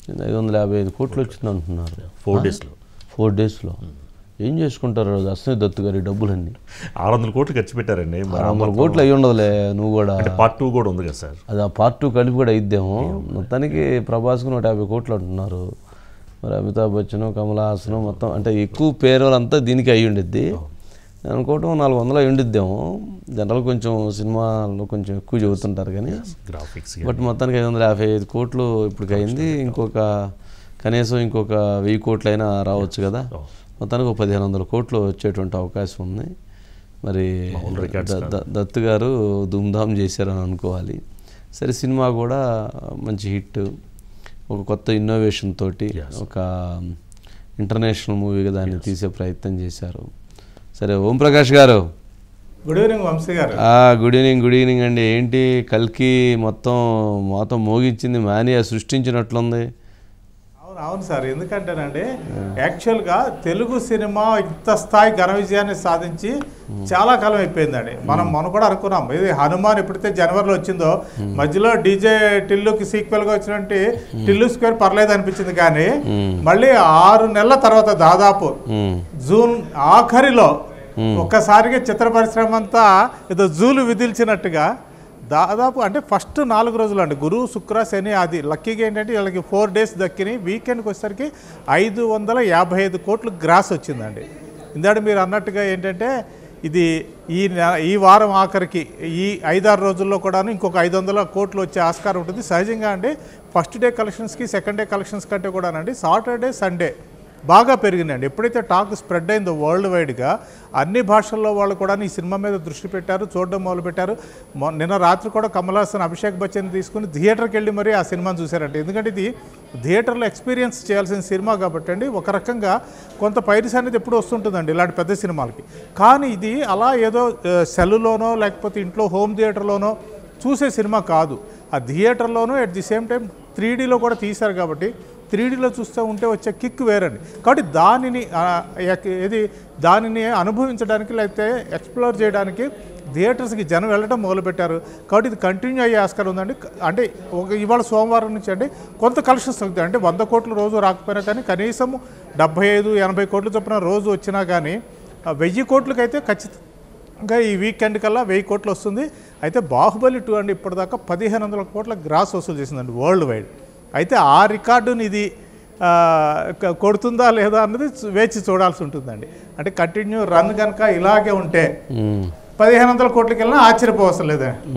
555 కోట్లు వచ్చింది అంటున్నారు 4 డేస్లో. ఏం చేసుకుంటారు అశ్విని దత్ గారి డబ్బులన్నీ? 600 కోట్లు ఖర్చు పెట్టారండి. 600 కోట్లు అయ్యి ఉండదులే. నువ్వు కూడా పార్ట్ 2 కూడా ఉంది కదా సార్, అది ఆ పార్ట్ 2 కలిపి కూడా అయిద్దేమో. మొత్తానికి ప్రభాస్కు 150 కోట్లు అంటున్నారు. మరి అమితాబ్ బచ్చన్, కమల్ హాసన్ మొత్తం అంటే ఎక్కువ పేరులంతా దీనికి అయ్యి ఉండిద్ది. నేను అనుకోవటం 400 అయ్యి ఉండిద్దేమో. జనరల్ కొంచెం సినిమాలో కొంచెం ఎక్కువ చెబుతుంటారు కానీ గ్రాఫిక్స్. బట్ మొత్తానికి 555 కోట్లు ఇప్పటికి అయింది. కనీసం ఇంకొక 1000 కోట్లు అయినా రావచ్చు కదా. మొత్తానికి 1500 కోట్లు వచ్చేటువంటి అవకాశం ఉంది. మరి దత్ గారు ధూమ్ధామ్ చేశారని అనుకోవాలి. సరే, సినిమా కూడా మంచి హిట్, ఒక కొత్త ఇన్నోవేషన్ తోటి ఒక ఇంటర్నేషనల్ మూవీగా దాన్ని తీసే ప్రయత్నం చేశారు. సరే, ఓంప్రకాష్ గారు గుడ్ ఈవినింగ్. వంశీ గారు గుడ్ ఈవినింగ్ అండి. ఏంటి కల్కి మొత్తం మోగించింది, మానియా సృష్టించినట్లుంది. అవును సార్, ఎందుకంటేనండి యాక్చువల్గా తెలుగు సినిమా ఇంత స్థాయి ఘన విజయాన్ని సాధించి చాలా కాలం అయిపోయిందండి. మనం కూడా అనుకున్నాం ఇది హనుమాన్ ఎప్పుడైతే జనవరిలో వచ్చిందో, మధ్యలో డీజే టిల్లుకి సీక్వెల్గా వచ్చినట్టు టిల్లు స్క్వేర్ పర్లేదు అనిపించింది. కానీ మళ్ళీ 6 నెలల తర్వాత దాదాపు జూన్ ఆఖరిలో ఒక్కసారిగా చిత్ర పరిశ్రమ అంతా ఏదో జూలు విధిల్చినట్టుగా దాదాపు అంటే ఫస్ట్ 4 రోజులు అండి, గురు శుక్ర శని ఆది, లక్కీగా ఏంటంటే వీళ్ళకి 4 డేస్ దక్కిని. వీకెండ్కి వచ్చేసరికి 555 కోట్లు గ్రాస్ వచ్చిందండి. ఇందాక మీరు అన్నట్టుగా ఏంటంటే ఇది ఈ వారం ఆఖరికి ఈ 5-6 రోజుల్లో కూడాను ఇంకొక 500 కోట్లు వచ్చే ఆస్కారం ఉంటుంది. సహజంగా అండి ఫస్ట్ డే కలెక్షన్స్కి సెకండ్ డే కలెక్షన్స్ కంటే కూడానండి సాటర్డే సండే బాగా పెరిగిందండి. ఎప్పుడైతే టాక్ స్ప్రెడ్ అయిందో వరల్డ్ వైడ్గా అన్ని భాషల్లో వాళ్ళు కూడా ఈ సినిమా మీద దృష్టి పెట్టారు, చూడడం మొదలుపెట్టారు. నిన్న రాత్రి కూడా కమల్ హాసన్, అభిషేక్ బచ్చన్ తీసుకుని థియేటర్కి వెళ్ళి మరీ ఆ సినిమాను చూశారంటే. ఎందుకంటే ఇది థియేటర్లో ఎక్స్పీరియన్స్ చేయాల్సిన సినిమా కాబట్టి అండి ఒక రకంగా కొంత పైరసీ అనేది ఎప్పుడు వస్తుంటుందండి ఇలాంటి పెద్ద సినిమాలకి. కానీ ఇది అలా ఏదో సెల్లులోనో లేకపోతే ఇంట్లో హోమ్ థియేటర్లోనో చూసే సినిమా కాదు. ఆ థియేటర్లోనూ అట్ ది సేమ్ టైం 3Dలో కూడా తీశారు కాబట్టి 3Dలో చూస్తూ ఉంటే వచ్చే కిక్ వేరండి. కాబట్టి దానిని అనుభవించడానికి లేకపోతే ఎక్స్ప్లోర్ చేయడానికి థియేటర్స్కి జనం వెళ్ళడం మొదలుపెట్టారు. కాబట్టి ఇది కంటిన్యూ అయ్యే ఆస్కారం ఉందండి. అంటే ఇవాళ సోమవారం నుంచి అండి కొంత కలెక్షన్స్ అవుతాయి. అంటే 100 కోట్లు రోజు రాకపోయినా కానీ కనీసం 75-80 కోట్ల చొప్పున రోజు వచ్చినా కానీ 1000 కోట్లకైతే ఖచ్చితంగా ఈ వీకెండ్ కల్లా 1000 కోట్లు వస్తుంది. అయితే బాహుబలి 2 అండి ఇప్పటిదాకా 1500 కోట్ల గ్రాస్ వసూలు చేసిందండి వరల్డ్ వైడ్. అయితే ఆ రికార్డుని ఇది కొడుతుందా లేదా అన్నది వేచి చూడాల్సి ఉంటుందండి. అంటే కంటిన్యూ రన్ కనుక ఇలాగే ఉంటే 1500 కోట్లకి వెళ్ళినా ఆశ్చర్యపోవసం లేదండి.